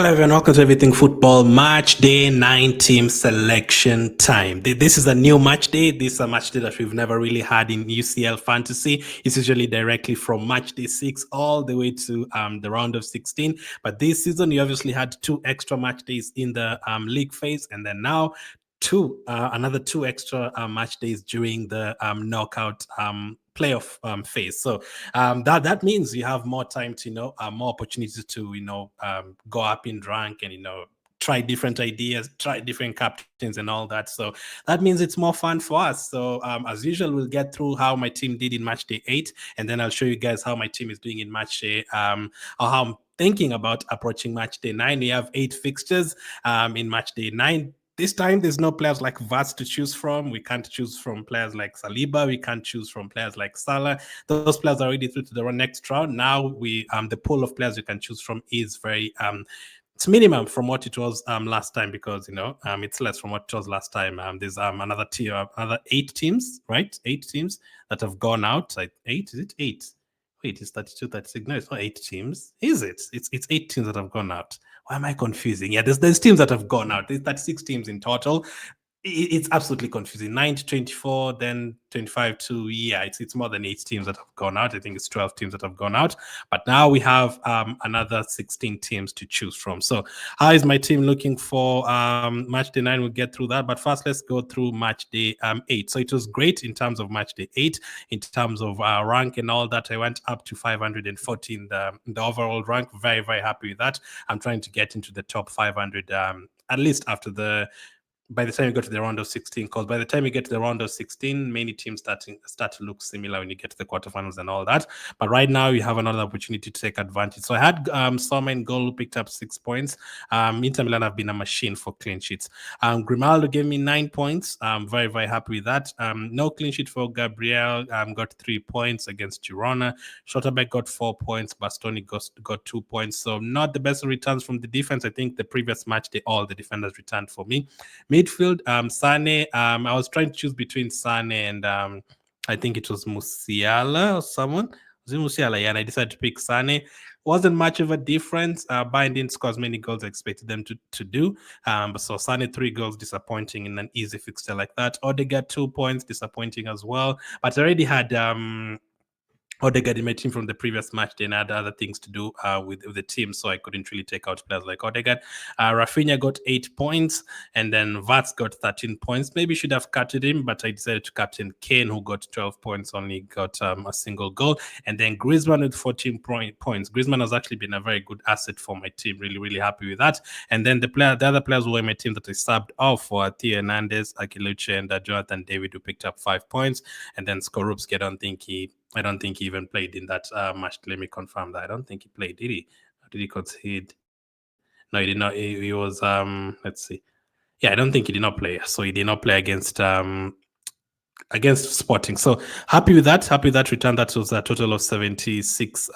Hello everyone, welcome to Everything Football Match Day 9 team selection time. This is a new match day. This is a match day that we've never really had in UCL fantasy. It's usually directly from match day 6 all the way to the round of 16. But this season, we obviously had 2 extra match days in the league phase, and then now another 2 extra match days during the knockout playoff phase. So that means you have more time to more opportunities to go up in rank and try different ideas, try different captains and all that. So that means it's more fun for us. So as usual, we'll get through how my team did in match day 8, and then I'll show you guys how my team is doing in match day or how I'm thinking about approaching match day 9. We have 8 fixtures in match day 9. This time, there's no players like Vats to choose from. We can't choose from players like Saliba. We can't choose from players like Salah. Those players are already through to the next round. Now the pool of players you can choose from is very it's minimum from what it was last time, because it's less from what it was last time. There's another 8 teams, right? 8 teams that have gone out. Like 8, is it 8? Wait, it's 32, 36. No, it's not 8 teams. Is it? It's 8 teams that have gone out. Why am I confusing? Yeah, there's teams that have gone out. There's 36 teams in total. It's absolutely confusing. 9 to 24, then 25 to, yeah, it's more than 8 teams that have gone out. I think it's 12 teams that have gone out. But now we have another 16 teams to choose from. So how is my team looking for match day 9? We'll get through that. But first, let's go through match day 8. So it was great in terms of match day 8, in terms of rank and all that. I went up to 514 in the overall rank. Very, very happy with that. I'm trying to get into the top 500 at least by the time you go to the round of 16, because by the time you get to the round of 16, many teams start to look similar when you get to the quarterfinals and all that. But right now, you have another opportunity to take advantage. So I had Soma in goal, who picked up 6 points. Inter Milan have been a machine for clean sheets. Grimaldo gave me 9 points. I'm very, very happy with that. No clean sheet for Gabriel. Got 3 points against Girona. Schotterbeck got 4 points. Bastoni got 2 points. So not the best returns from the defense. I think the previous match, all the defenders returned for me. Midfield, Sane. I was trying to choose between Sane and I think it was Musiala or someone. Was it Musiala? Yeah, and I decided to pick Sane. Wasn't much of a difference. Bayern didn't score as many goals I expected them to do. So Sane 3 goals, disappointing in an easy fixture like that. Odegaard 2 points, disappointing as well. But I already had Odegaard in my team from the previous match. Then I had other things to do with the team, so I couldn't really take out players like Odegaard. Rafinha got 8 points, and then Vats got 13 points. Maybe should have captained him, but I decided to captain Kane, who got 12 points, only got a single goal. And then Griezmann with 14 points. Griezmann has actually been a very good asset for my team. Really, really happy with that. And then the other players who were in my team that I subbed off for Theo Hernandez, Akiluche, and Jonathan David, who picked up 5 points. And then Skorupski, I don't think he even played in that match. Let me confirm that. I don't think he played, did he? Or did he concede? No, he did not. He was, let's see. Yeah, I don't think he did not play. So he did not play against Sporting. So happy with that. Happy with that return. That was a total of 76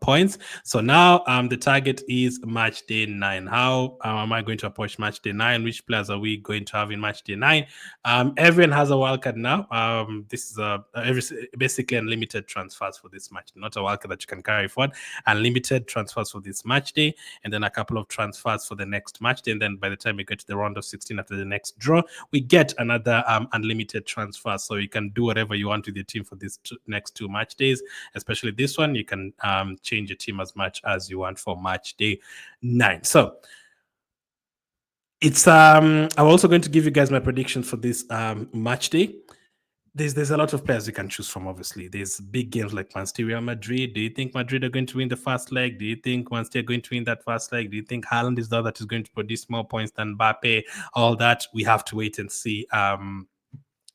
points. So now the target is match day 9. How am I going to approach match day 9? Which players are we going to have in match day 9? Everyone has a wildcard now. This is basically unlimited transfers for this match. Not a wildcard that you can carry forward. Unlimited transfers for this match day, and then a couple of transfers for the next match day. And then by the time we get to the round of 16 after the next draw, we get another unlimited transfer. So you can do whatever you want with your team for these next 2 match days, especially this one. You can change your team as much as you want for match day 9. So it's I'm also going to give you guys my predictions for this match day. There's a lot of players you can choose from, obviously. There's big games like Man City, Real Madrid. Do you think Madrid are going to win the first leg? Do you think Man City are going to win that first leg? Do you think Haaland is the one that is going to produce more points than Mbappe? All that, we have to wait and see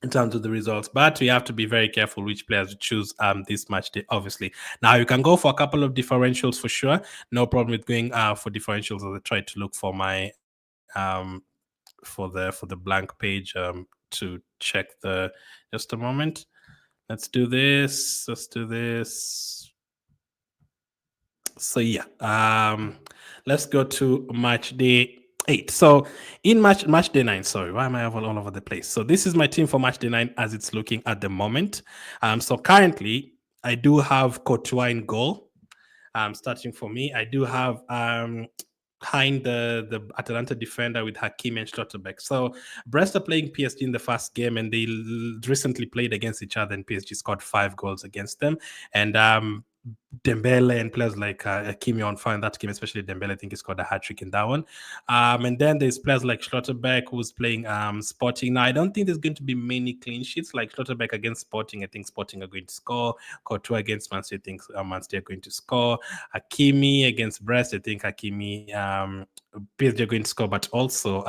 in terms of the results. But we have to be very careful which players you choose this match day, obviously. Now, you can go for a couple of differentials for sure. No problem with going for differentials, as I try to look for my for the blank page to check the, just a moment. Let's do this. So yeah, let's go to match day 8. So in match day 9, sorry, why am I all over the place? So this is my team for match day 9 as it's looking at the moment. So currently I do have Courtois in goal. Starting for me, I do have behind the Atalanta defender with Hakimi and Schlotterbeck. So Brest are playing PSG in the first game, and they recently played against each other, and PSG scored 5 goals against them. And Dembele and players like Hakimi on fire in that game, especially Dembele. I think he scored a hat trick in that one. And then there's players like Schlotterbeck who's playing Sporting. Now, I don't think there's going to be many clean sheets like Schlotterbeck against Sporting. I think Sporting are going to score. Courtois against Man City, I think Man City are going to score. Hakimi against Brest, I think Hakimi, PSG are going to score, but also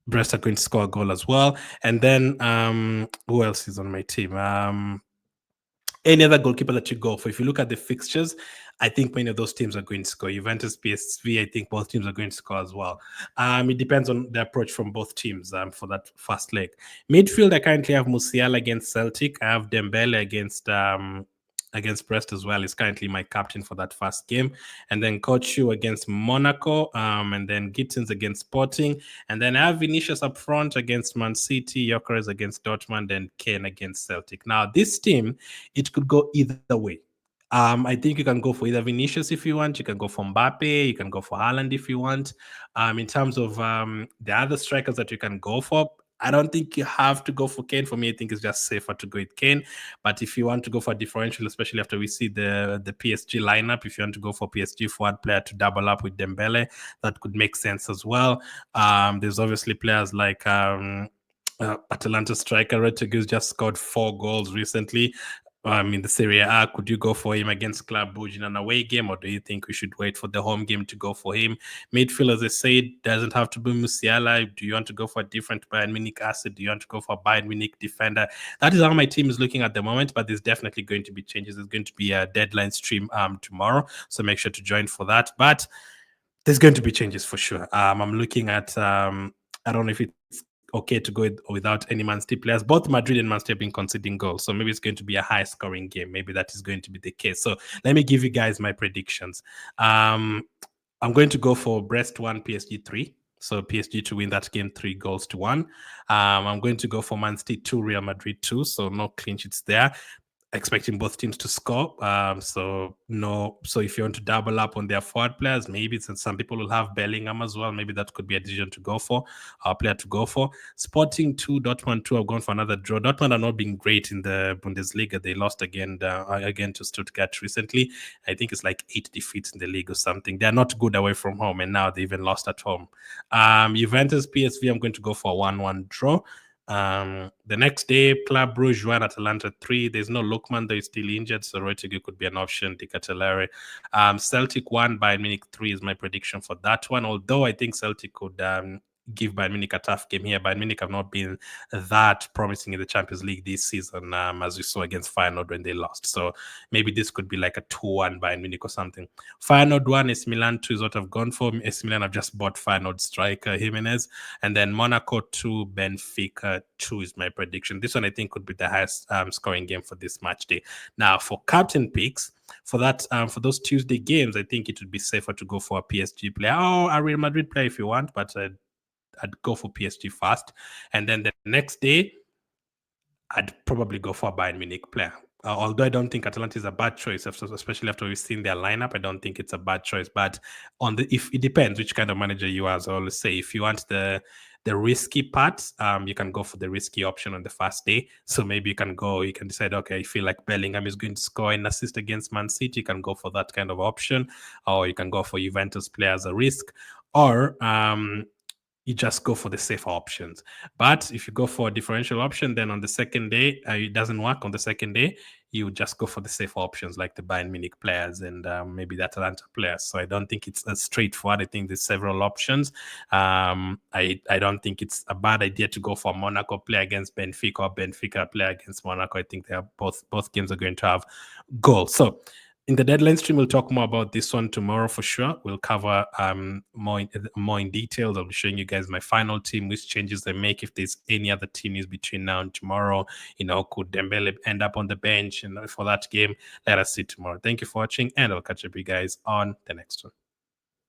Brest are going to score a goal as well. And then who else is on my team? Any other goalkeeper that you go for. If you look at the fixtures, I think many of those teams are going to score. Juventus, PSV, I think both teams are going to score as well. It depends on the approach from both teams for that first leg. Midfield, I currently have Musiala against Celtic. I have Dembele against Brest as well. Is currently my captain for that first game. And then Kochu against Monaco, and then Gittins against Sporting. And then I have Vinicius up front against Man City, Gyökeres against Dortmund, and Kane against Celtic. Now, this team, it could go either way. I think you can go for either Vinicius if you want. You can go for Mbappe. You can go for Haaland if you want. In terms of the other strikers that you can go for, I don't think you have to go for Kane. For me, I think it's just safer to go with Kane. But if you want to go for a differential, especially after we see the PSG lineup, if you want to go for PSG forward player to double up with Dembele, that could make sense as well. There's obviously players like Atalanta striker Retegus just scored 4 goals recently. In the Serie A, could you go for him against Club Brugge in an away game, or do you think we should wait for the home game to go for him? Midfield, as I said, doesn't have to be Musiala. Do you want to go for a different Bayern Munich asset? Do you want to go for a Bayern Munich defender? That is how my team is looking at the moment, but there's definitely going to be changes. There's going to be a deadline stream tomorrow, so make sure to join for that. But there's going to be changes for sure. I'm looking at, I don't know if it's okay to go without any Man City players. Both Madrid and Man City have been conceding goals, so maybe it's going to be a high scoring game. Maybe that is going to be the case. So let me give you guys my predictions. I'm going to go for Brest 1, PSG 3. So PSG to win that game 3-1. I'm going to go for Man City 2, Real Madrid 2. So no clean sheets there, expecting both teams to score. So if you want to double up on their forward players, maybe since some people will have Bellingham as well, maybe that could be a decision to go for, a player to go for. Sporting 2, Dortmund 2. I've gone for another draw. Dortmund are not being great in the Bundesliga. They lost again to Stuttgart recently. I think it's like 8 defeats in the league or something. They're not good away from home, and now they even lost at home. Juventus PSV, I'm going to go for a 1-1 draw. The next day, Club Brugge 1, Atalanta 3. There's no Lookman, though he's still injured, so Reutiger could be an option. Di Catellere. Celtic 1, Bayern Munich 3 is my prediction for that one. Although I think Celtic could give Bayern Munich a tough game here. Bayern Munich have not been that promising in the Champions League this season, as we saw against Feyenoord when they lost. So maybe this could be like a 2-1 Bayern Munich or something. Feyenoord 1, AC Milan 2 is what I've gone for. AC Milan have just bought Feyenoord striker Jimenez. And then Monaco 2, Benfica 2 is my prediction. This one I think could be the highest scoring game for this match day. Now, for captain picks, for those Tuesday games, I think it would be safer to go for a PSG player or a Real Madrid player if you want, but I'd go for PSG first. And then the next day, I'd probably go for a Bayern Munich player. Although I don't think Atalanta is a bad choice, especially after we've seen their lineup, I don't think it's a bad choice. But if it depends which kind of manager you are. As I always say, if you want the risky part, you can go for the risky option on the first day. So maybe you can decide, okay, I feel like Bellingham is going to score an assist against Man City. You can go for that kind of option, or you can go for Juventus player as a risk, or you just go for the safer options. But if you go for a differential option, then on the second day, it doesn't work on the second day. You just go for the safer options like the Bayern Munich players and maybe the Atalanta players. So I don't think it's as straightforward. I think there's several options. I don't think it's a bad idea to go for a Monaco player against Benfica or Benfica player against Monaco. I think they are both games are going to have goals. So in the deadline stream, we'll talk more about this one tomorrow for sure. We'll cover more in details. I'll be showing you guys my final team, which changes they make, if there's any other team news between now and tomorrow. Could Dembele end up on the bench for that game? Let us see tomorrow. Thank you for watching, and I'll catch up with you guys on the next one.